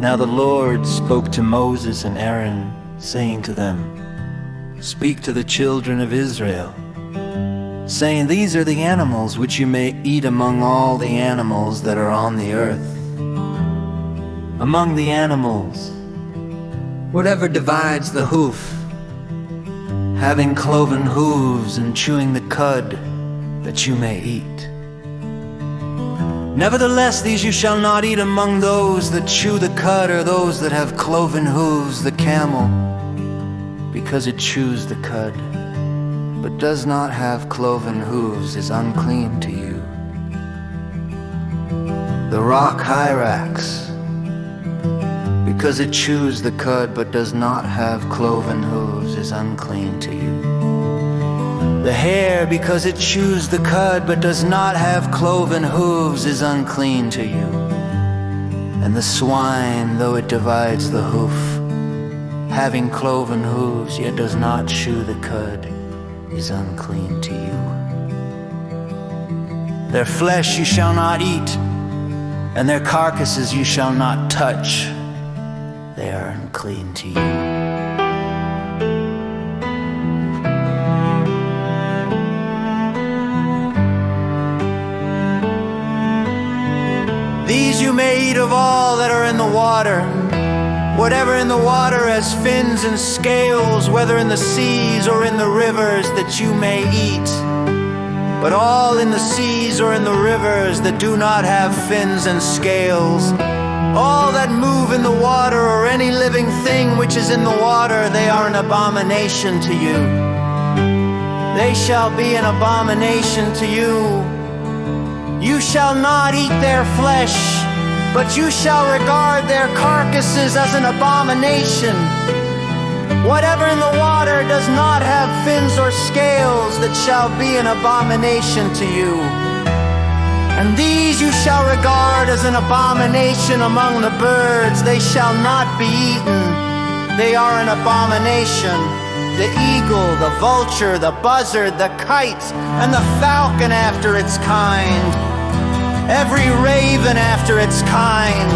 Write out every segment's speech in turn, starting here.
Now the Lord spoke to Moses and Aaron, saying to them, "Speak to the children of Israel, saying, These are the animals which you may eat among all the animals that are on the earth. Among the animals, whatever divides the hoof, having cloven hooves and chewing the cud, that you may eat. Nevertheless, these you shall not eat among those that chew the cud or those that have cloven hooves, the camel, because it chews the cud, but does not have cloven hooves, is unclean to you. The rock hyrax, because it chews the cud, but does not have cloven hooves, is unclean to you. The hare, because it chews the cud, but does not have cloven hooves, is unclean to you. And the swine, though it divides the hoof, having cloven hooves, yet does not chew the cud, is unclean to you. Their flesh you shall not eat, and their carcasses you shall not touch. They are unclean to you. These you may eat of all that are in the water. Whatever in the water has fins and scales, whether in the seas or in the rivers, that you may eat. But all in the seas or in the rivers that do not have fins and scales, all that move in the water, or any living thing which is in the water, they are an abomination to you. They shall be an abomination to you. You shall not eat their flesh, but you shall regard their carcasses as an abomination. Whatever in the water does not have fins or scales, that shall be an abomination to you. And these you shall regard as an abomination among the birds. They shall not be eaten. They are an abomination. The eagle, the vulture, the buzzard, the kite, and the falcon after its kind. Every raven after its kind.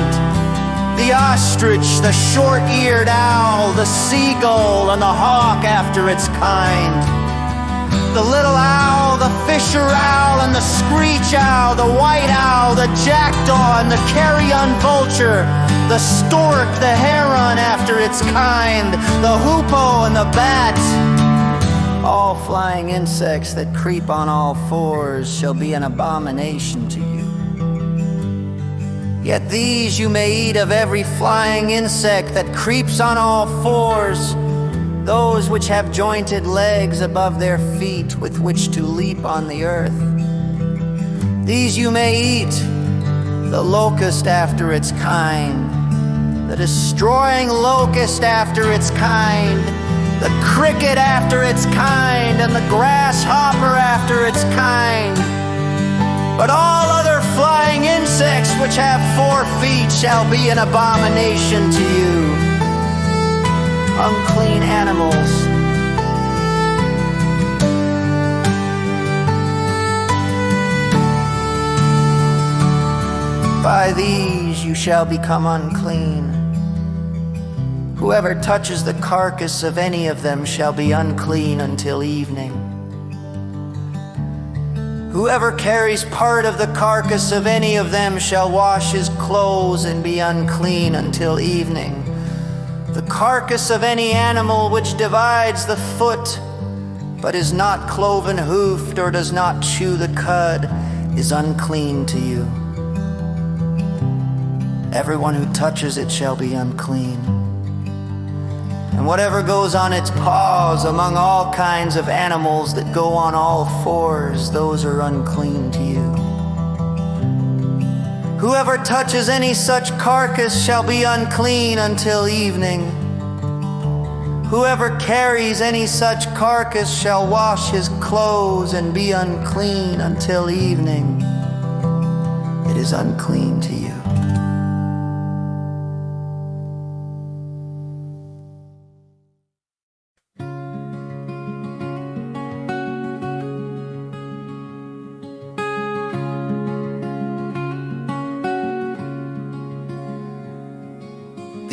The ostrich, the short-eared owl, the seagull, and the hawk after its kind. The little owl, the fisher owl, and the screech owl, the white owl, the jackdaw, and the carrion vulture, the stork, the heron after its kind, the hoopoe and the bat. All flying insects that creep on all fours shall be an abomination to you. Yet these you may eat of every flying insect that creeps on all fours, those which have jointed legs above their feet with which to leap on the earth. These you may eat, the locust after its kind, the destroying locust after its kind, the cricket after its kind, and the grasshopper after its kind. But all other flying insects which have 4 feet shall be an abomination to you. Unclean animals. By these you shall become unclean. Whoever touches the carcass of any of them shall be unclean until evening. Whoever carries part of the carcass of any of them shall wash his clothes and be unclean until evening. The carcass of any animal which divides the foot, but is not cloven hoofed or does not chew the cud, is unclean to you. Everyone who touches it shall be unclean. And whatever goes on its paws among all kinds of animals that go on all fours, those are unclean to you. Whoever touches any such carcass shall be unclean until evening. Whoever carries any such carcass shall wash his clothes and be unclean until evening. It is unclean to you.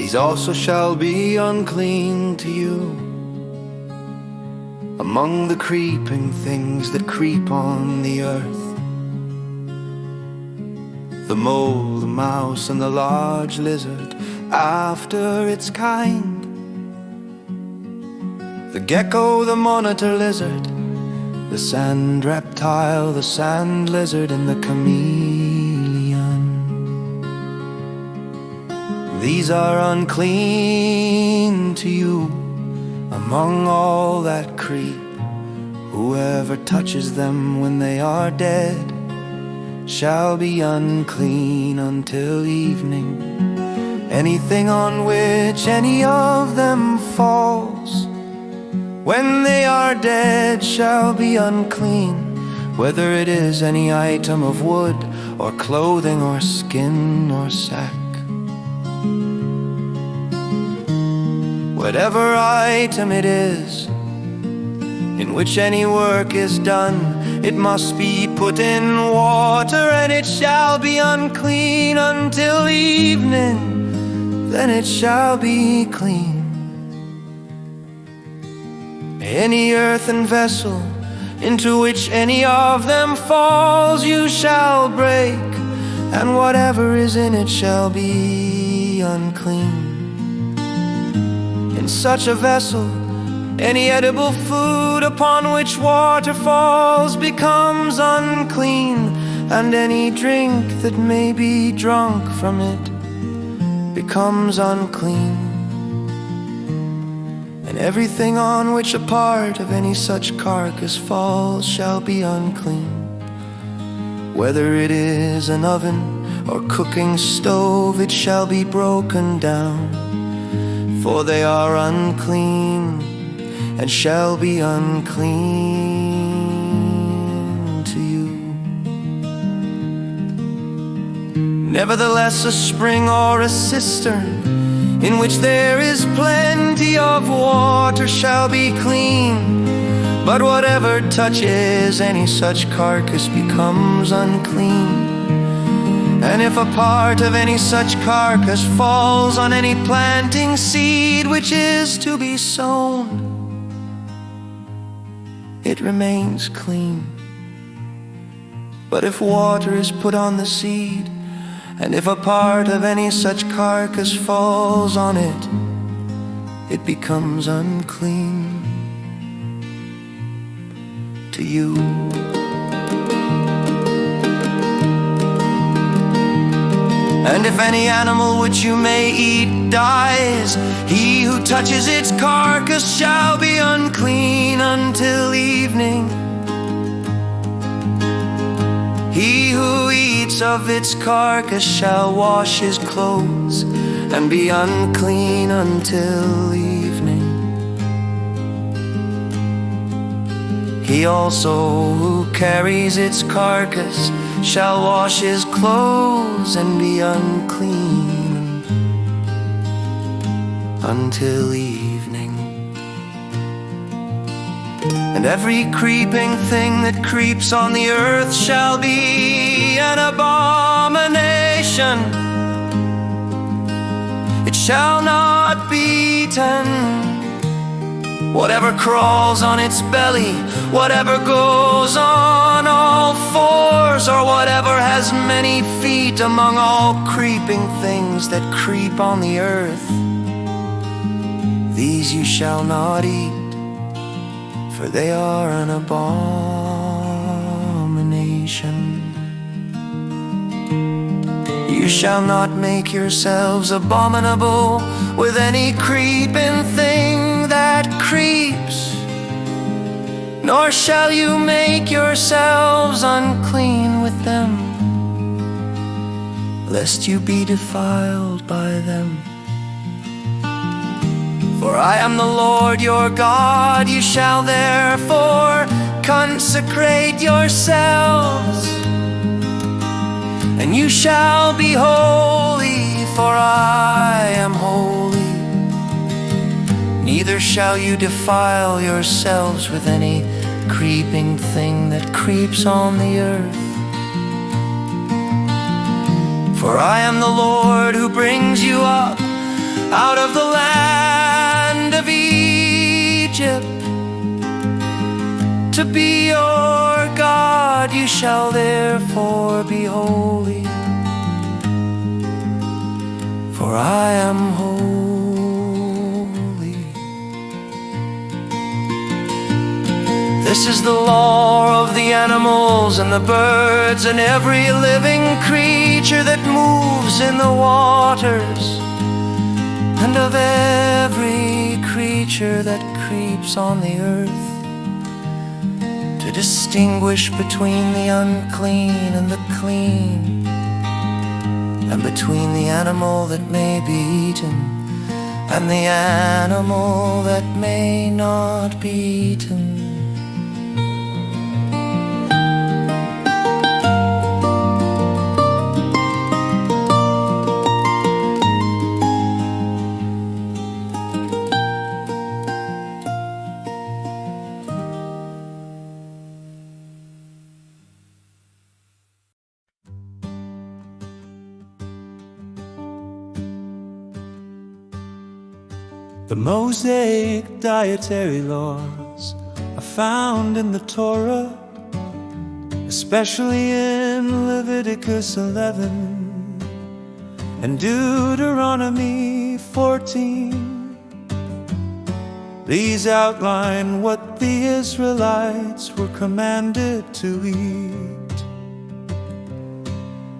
these also shall be unclean to you. Among the creeping things that creep on the earth, the mole, the mouse, and the large lizard after its kind, the gecko, the monitor lizard, the sand reptile, the sand lizard, and the chameleon. These are unclean to you among all that creep. Whoever touches them when they are dead shall be unclean until evening. Anything on which any of them falls when they are dead shall be unclean, whether it is any item of wood or clothing or skin or sack. Whatever item it is in which any work is done, it must be put in water, and it shall be unclean until evening. Then it shall be clean. Any earthen vessel into which any of them falls you shall break, and whatever is in it shall be unclean. In such a vessel, any edible food upon which water falls becomes unclean, and any drink that may be drunk from it becomes unclean. And everything on which a part of any such carcass falls shall be unclean, whether it is an oven or cooking stove, it shall be broken down, for they are unclean and shall be unclean to you. Nevertheless, a spring or a cistern in which there is plenty of water shall be clean, but whatever touches any such carcass becomes unclean. And if a part of any such carcass falls on any planting seed which is to be sown, it remains clean. But if water is put on the seed, and if a part of any such carcass falls on it, it becomes unclean to you. And if any animal which you may eat dies, he who touches its carcass shall be unclean until evening. He who eats of its carcass shall wash his clothes and be unclean until evening. He also who carries its carcass shall wash his clothes and be unclean until evening. And every creeping thing that creeps on the earth shall be an abomination. It shall not be eaten. Whatever crawls on its belly, whatever goes on all fours, or whatever has many feet among all creeping things that creep on the earth, these you shall not eat, for they are an abomination. You shall not make yourselves abominable with any creeping thing that creeps, nor shall you make yourselves unclean with them, lest you be defiled by them. For I am the Lord your God. You shall therefore consecrate yourselves, and you shall be holy, for I am holy. Neither shall you defile yourselves with any creeping thing that creeps on the earth. For I am the Lord who brings you up shall therefore be holy, for I am holy. This is the law of the animals and the birds and every living creature that moves in the waters, and of every creature that creeps on the earth, to distinguish between the unclean and the clean, and between the animal that may be eaten and the animal that may not be eaten. The Mosaic dietary laws are found in the Torah, especially in Leviticus 11 and Deuteronomy 14. These outline what the Israelites were commanded to eat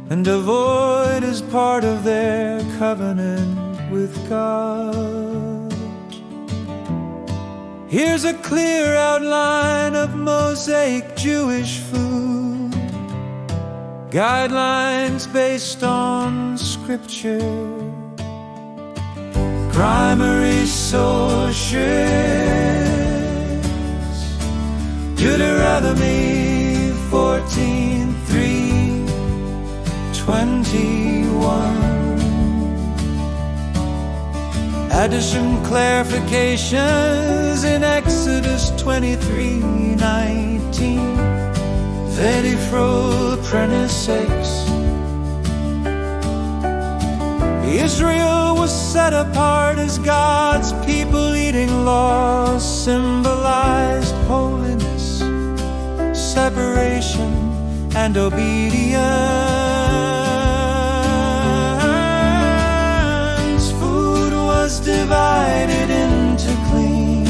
and avoid as part of their covenant with God. Here's a clear outline of Mosaic Jewish food, guidelines based on Scripture, primary sources: Deuteronomy 14:3-21. Addition clarifications in Exodus 23:19. Vedi fro apprentice 6. Israel was set apart as God's people, eating laws symbolized holiness, separation, and obedience. Food was divided into clean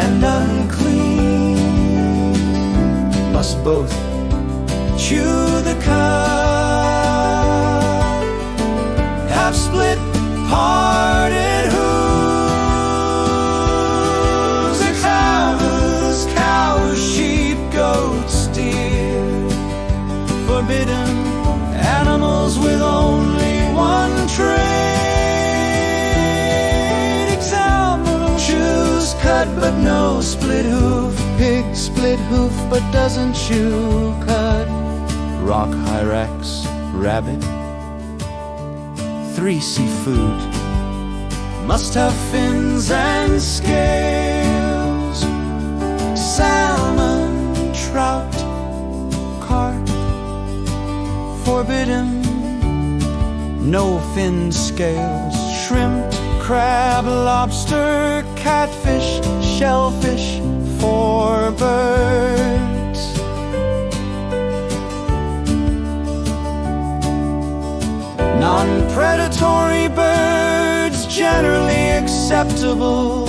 and unclean. Must both chew the cud, have split parted hooves, cows, sheep, goats, deer. Forbidden animals with only one trait. Example: chews cud but no split hoof. Pig split hoof but doesn't chew cud. Rock hyrax, rabbit. 3 seafood must have fins and scales. Salmon, trout, carp. Forbidden, no fins, scales. Shrimp, crab, lobster, catfish, shellfish. For birds, non-predatory birds generally acceptable: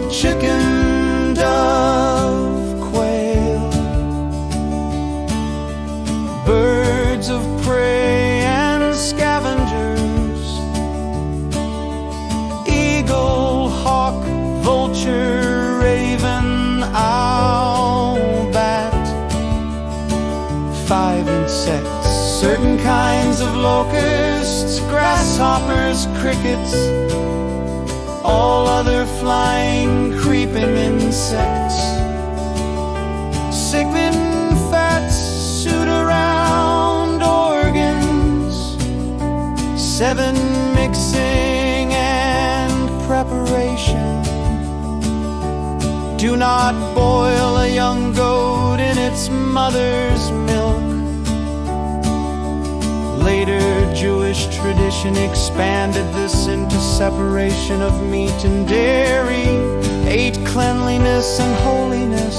chicken, dove, quail. Birds of prey and scavengers: eagle, hawk, vulture, raven, owl, bat. 5 insects: certain kinds of locusts, grasshoppers, crickets, all other flying, creeping insects. Sigmund fats, suit around organs. 7 mixing and preparation. Do not boil a young goat in its mother's milk. Later Jewish tradition expanded this into separation of meat and dairy. 8 cleanliness and holiness.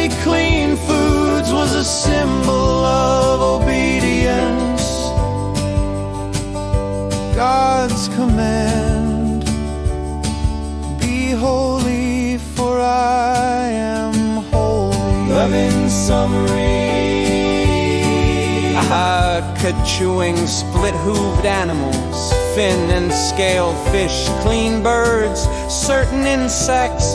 Only clean foods was a symbol of obedience. God's command, be holy, for I am holy. Loving summary, chewing split-hooved animals, fin and scale fish, clean birds, certain insects,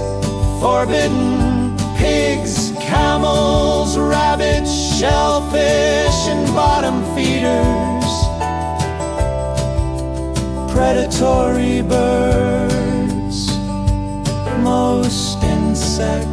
forbidden pigs, camels, rabbits, shellfish, and bottom feeders, predatory birds, most insects.